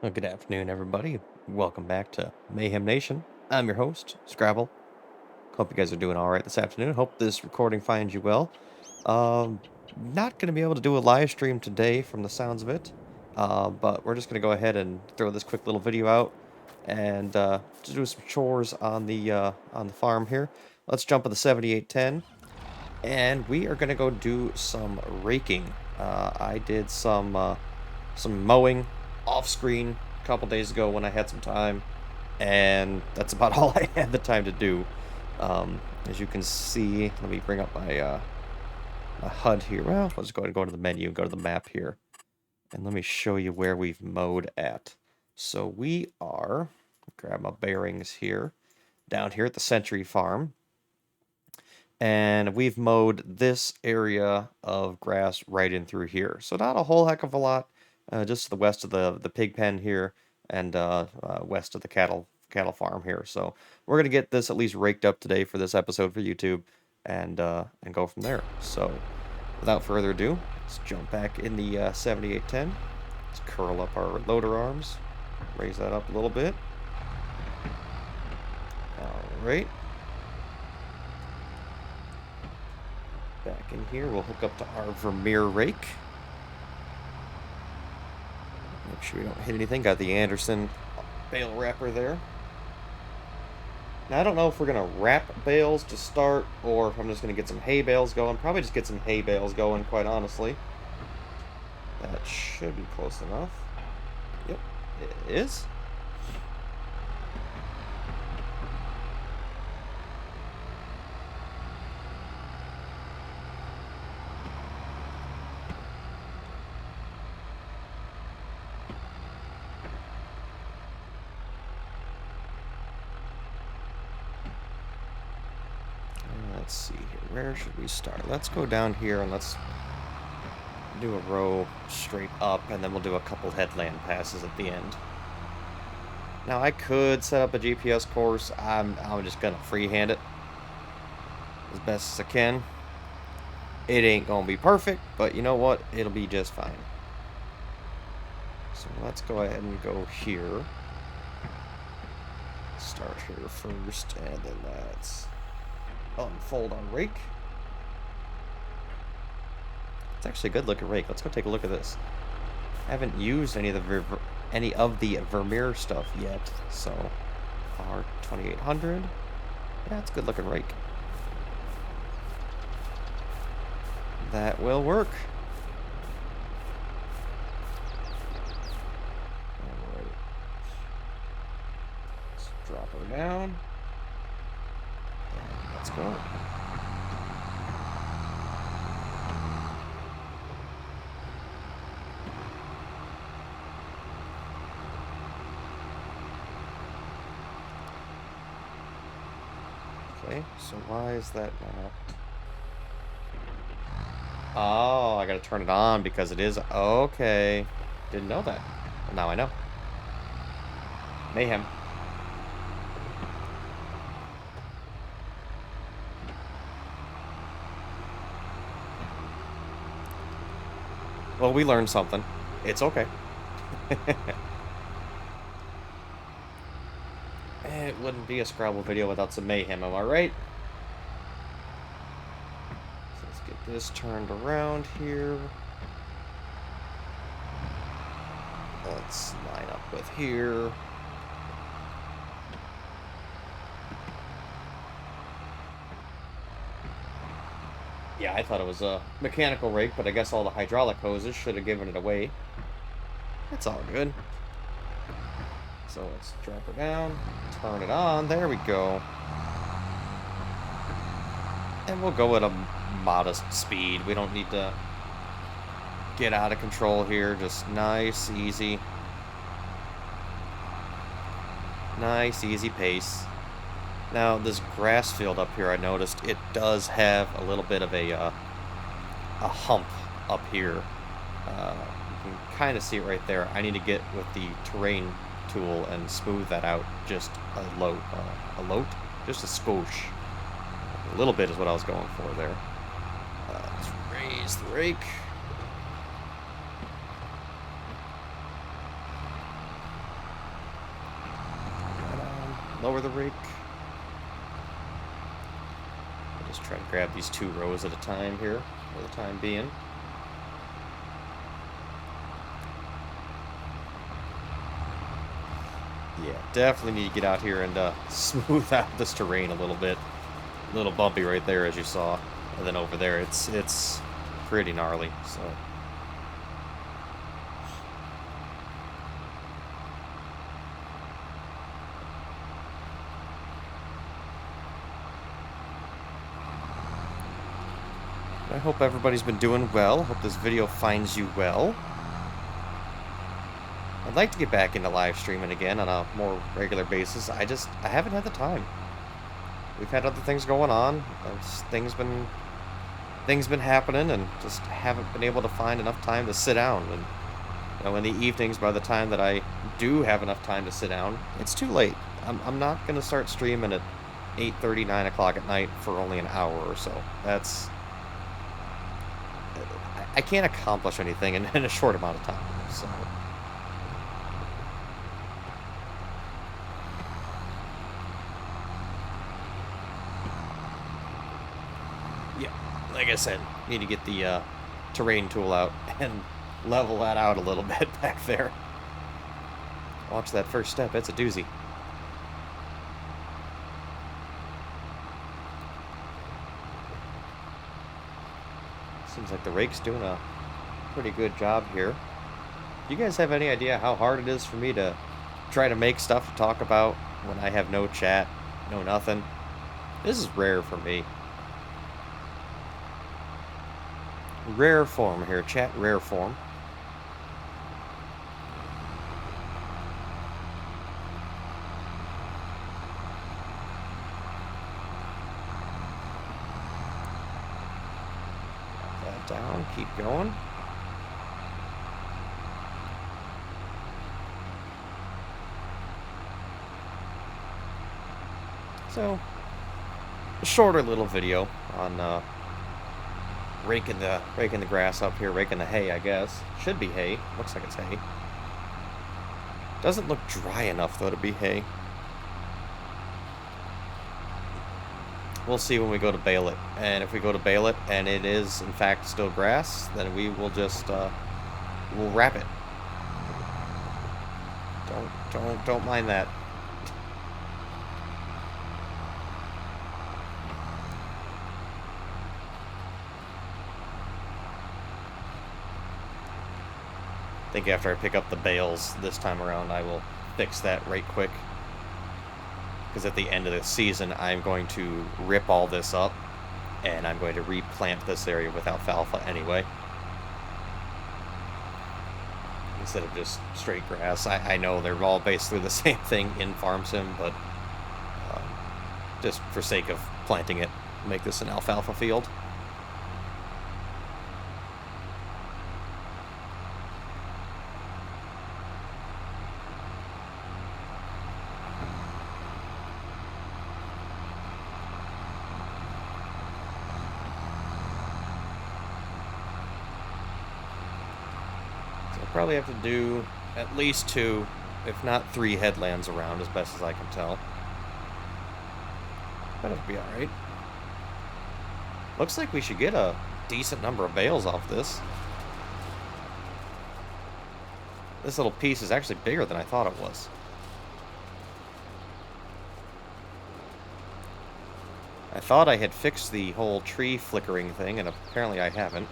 Well, good afternoon, everybody. Welcome back to Mayhem Nation. I'm your host, Scrabble. Hope you guys are doing all right this afternoon. Hope this recording finds you well. Um, Not going to be able to do a live stream today from the sounds of it, but we're just going to go ahead and throw this quick little video out and to do some chores on the farm here. Let's jump on the 7810, and we are going to go do some raking. I did some mowing off screen a couple days ago when I had some time, and that's about all I had the time to do. As you can see, let me bring up my HUD here. Well, let's go ahead and go to the menu and go to the map here, and let me show you where we've mowed at. So we are, grab my bearings here, down here at the Century Farm, and we've mowed this area of grass right in through here. So not a whole heck of a lot, just to the west of the pig pen here, and west of the cattle farm here. So we're gonna get this at least raked up today for this episode for YouTube, and go from there. So without further ado, let's jump back in the 7810. Let's curl up our loader arms, raise that up a little bit. All right. Back in here, we'll hook up to our Vermeer rake. Make sure we don't hit anything. Got the Anderson bale wrapper there. Now, I don't know if we're going to wrap bales to start, or if I'm just going to get some hay bales going. Probably just get some hay bales going, quite honestly. That should be close enough. Yep, it is. Let's see here. Where should we start? Let's go down here and let's do a row straight up, and then we'll do a couple headland passes at the end. Now, I could set up a GPS course. I'm just gonna freehand it as best as I can. It ain't gonna be perfect, but you know what? It'll be just fine. So let's go ahead and go here. Start here first, and then let's unfold our rake. It's actually a good looking rake. Let's go take a look at this. I haven't used any of the Vermeer stuff yet, so R2800. Yeah, it's a good looking rake. That will work. Alright. Let's drop her down. And let's go. Okay, so why is that not... Oh, I gotta turn it on because it is... Okay. Didn't know that. Well, now I know. Mayhem. Well, we learned something. It's okay. It wouldn't be a Scrabble video without some mayhem, am I right? So let's get this turned around here. Let's line up with here. Yeah, I thought it was a mechanical rake, but I guess all the hydraulic hoses should have given it away. That's all good. So let's drop her down, turn it on, there we go. And we'll go at a modest speed. We don't need to get out of control here, just nice, easy. Nice, easy pace. Now, this grass field up here, I noticed, it does have a little bit of a hump up here. You can kind of see it right there. I need to get with the terrain tool and smooth that out just a lot, just a skosh. A little bit is what I was going for there. Let's raise the rake. lower the rake. I'll just try to grab these 2 rows at a time here for the time being. Yeah, definitely need to get out here and smooth out this terrain a little bit. A little bumpy right there, as you saw. And then over there, it's pretty gnarly, so... I hope everybody's been doing well. Hope this video finds you well. I'd like to get back into live streaming again on a more regular basis. I haven't had the time. We've had other things going on. Things been happening, and just haven't been able to find enough time to sit down. And you know, in the evenings, by the time that I do have enough time to sit down, it's too late. I'm not gonna start streaming at 8:30, 9 o'clock at night for only an hour or so. I can't accomplish anything in a short amount of time, so... Yeah, like I said, need to get the terrain tool out and level that out a little bit back there. Watch that first step, it's a doozy. Seems like the rake's doing a pretty good job here. Do you guys have any idea how hard it is for me to try to make stuff to talk about when I have no chat, no nothing? This is rare for me. Rare form here, chat, rare form. Down, keep going. So, a shorter little video on raking the grass up here, raking the hay, I guess. Should be hay. Looks like it's hay. Doesn't look dry enough though to be hay. We'll see when we go to bale it. And if we go to bale it and it is in fact still grass, then we will just we'll wrap it. Don't mind that. I think after I pick up the bales this time around, I will fix that right quick. Because at the end of the season, I'm going to rip all this up, and I'm going to replant this area with alfalfa anyway. Instead of just straight grass. I know they're all basically the same thing in Farm Sim, but just for sake of planting it, make this an alfalfa field. Probably have to do at least 2, if not 3 headlands around, as best as I can tell. But it'll be alright. Looks like we should get a decent number of bales off this. This little piece is actually bigger than I thought it was. I thought I had fixed the whole tree flickering thing, and apparently I haven't.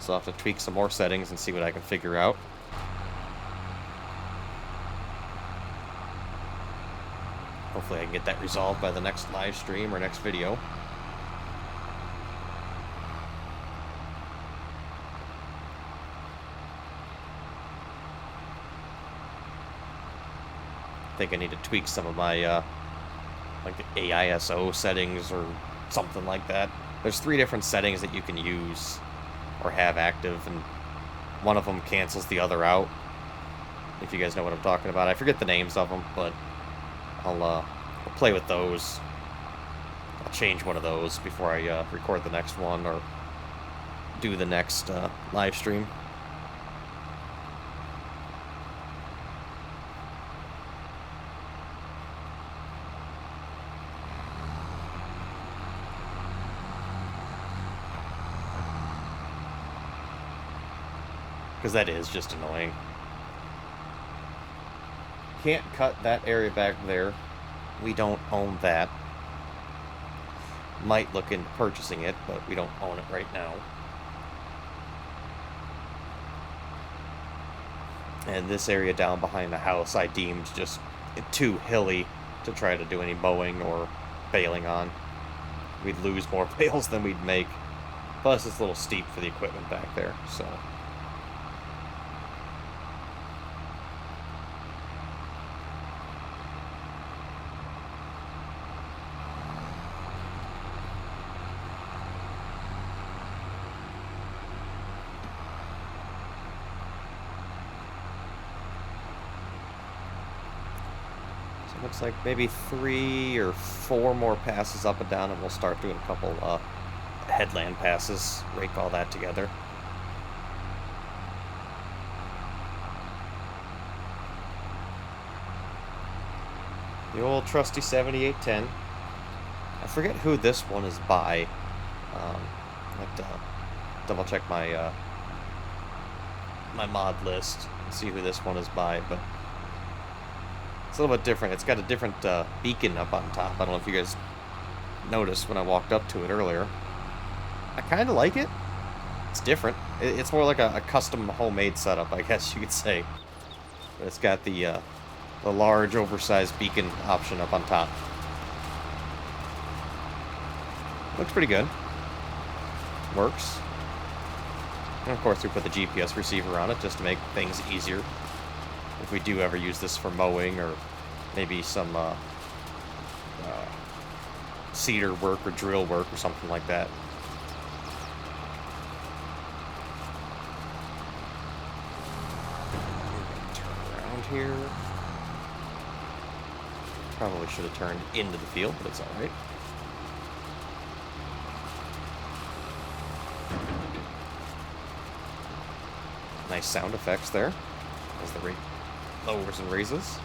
So I'll have to tweak some more settings and see what I can figure out. Hopefully I can get that resolved by the next live stream or next video. I think I need to tweak some of my like the AISO settings or something like that. There's 3 different settings that you can use or have active, and one of them cancels the other out. If you guys know what I'm talking about. I forget the names of them, but I'll play with those. I'll change one of those before I record the next one or do the next live stream. Because that is just annoying. Can't cut that area back there. We don't own that. Might look into purchasing it, but we don't own it right now. And this area down behind the house I deemed just too hilly to try to do any mowing or baling on. We'd lose more bales than we'd make. Plus, it's a little steep for the equipment back there, so... Looks like maybe 3 or 4 more passes up and down, and we'll start doing a couple headland passes, rake all that together. The old trusty 7810. I forget who this one is by. I have to double check my my mod list and see who this one is by, but it's a little bit different. It's got a different beacon up on top. I don't know if you guys noticed when I walked up to it earlier. I kind of like it. It's different. It's more like a custom homemade setup, I guess you could say. But it's got the large, oversized beacon option up on top. Looks pretty good. Works. And of course, we put the GPS receiver on it just to make things easier. If we do ever use this for mowing or maybe some cedar work or drill work or something like that. Turn around here. Probably should have turned into the field, but it's alright. Nice sound effects there as the rake lowers and raises.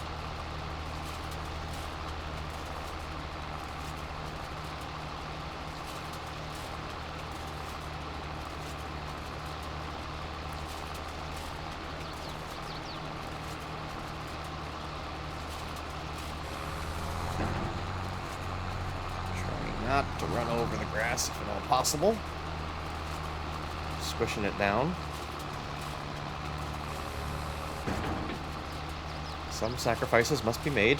Trying not to run over the grass if at all possible. Squishing it down. Some sacrifices must be made.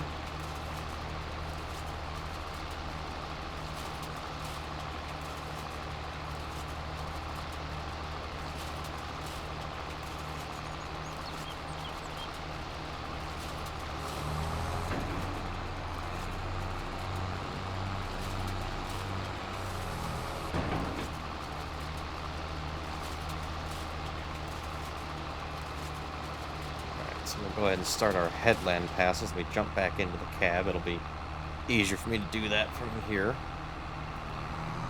So we'll go ahead and start our headland passes. We jump back into the cab. It'll be easier for me to do that from here.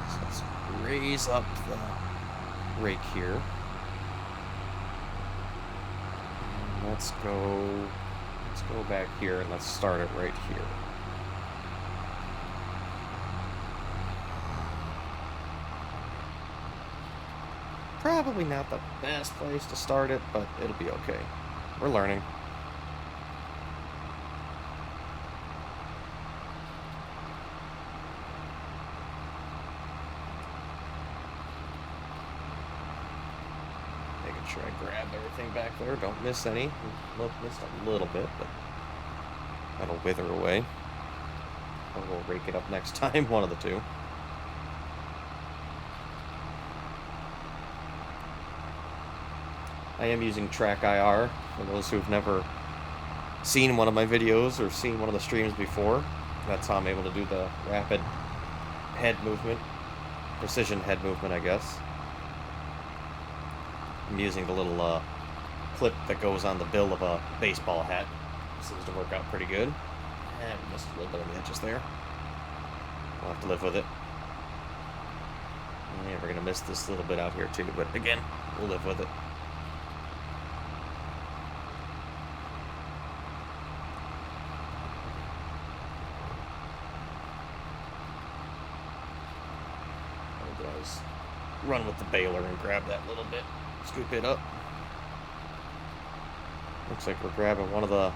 So let's raise up the rake here. And let's go back here and let's start it right here. Probably not the best place to start it, but it'll be okay. We're learning. Making sure I grab everything back there. Don't miss any. Missed a little bit, but that'll wither away. Or we'll rake it up next time, one of the two. I am using Track IR, for those who've never seen one of my videos or seen one of the streams before. That's how I'm able to do the rapid head movement, precision head movement, I guess. I'm using the little clip that goes on the bill of a baseball hat. Seems to work out pretty good. And we missed a little bit on the edges there. We'll have to live with it. And we're going to miss this little bit out here too, but again, we'll live with it. Run with the baler and grab that little bit, scoop it up. Looks like we're grabbing one of the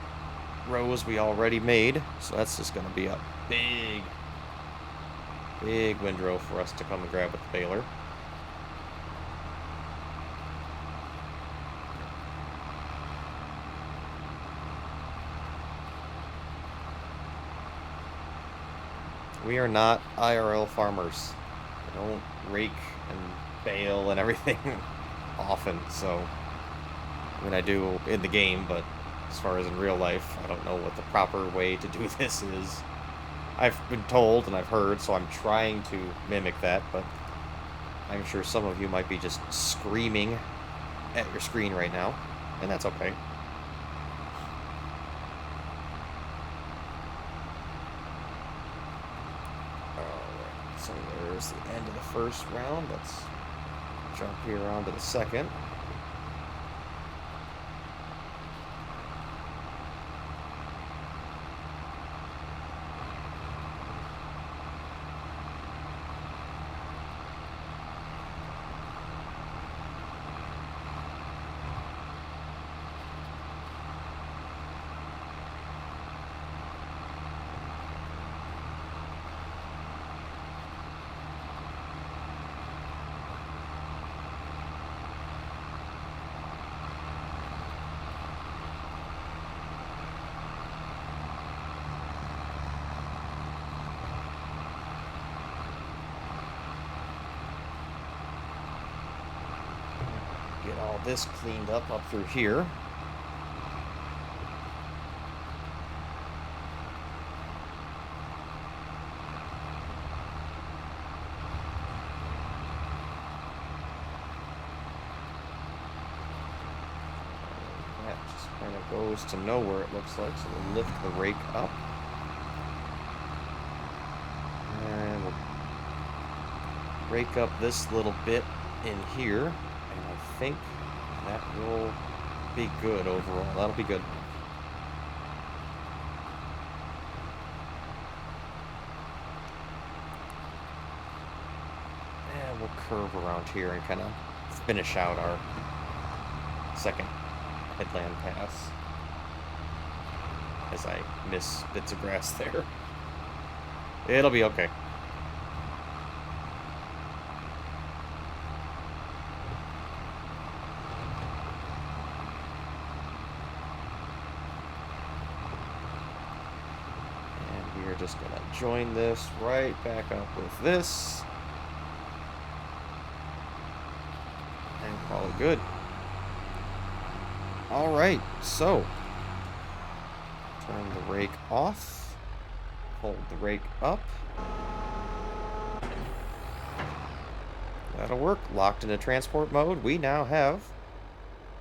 rows we already made, so that's just going to be a big, big windrow for us to come and grab with the baler. We are not IRL farmers. We don't rake and bale and everything often, so I mean I do in the game, but as far as in real life, I don't know what the proper way to do this is. I've been told and I've heard, so I'm trying to mimic that, but I'm sure some of you might be just screaming at your screen right now, and that's okay. Alright, so there's the end of the first round. Let's jump here onto the second. Get all this cleaned up through here. That just kind of goes to nowhere, it looks like, so we'll lift the rake up. And we'll rake up this little bit in here, and I think that will be good overall. That'll be good. And we'll curve around here and kind of finish out our second headland pass as I miss bits of grass there. It'll be okay. And we are just going to join this right back up with this. And call it good. All right, so turn the rake off, hold the rake up. That'll work. Locked into transport mode, we now have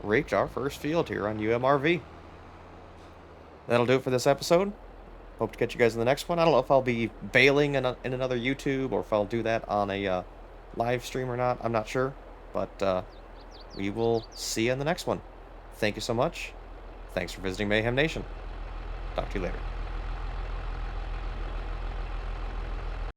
raked our first field here on UMRV. That'll do it for this episode. Hope to catch you guys in the next one. I don't know if I'll be bailing in another YouTube or if I'll do that on a live stream or not. I'm not sure, but we will see you in the next one. Thank you so much. Thanks for visiting Mayhem Nation. Talk to you later.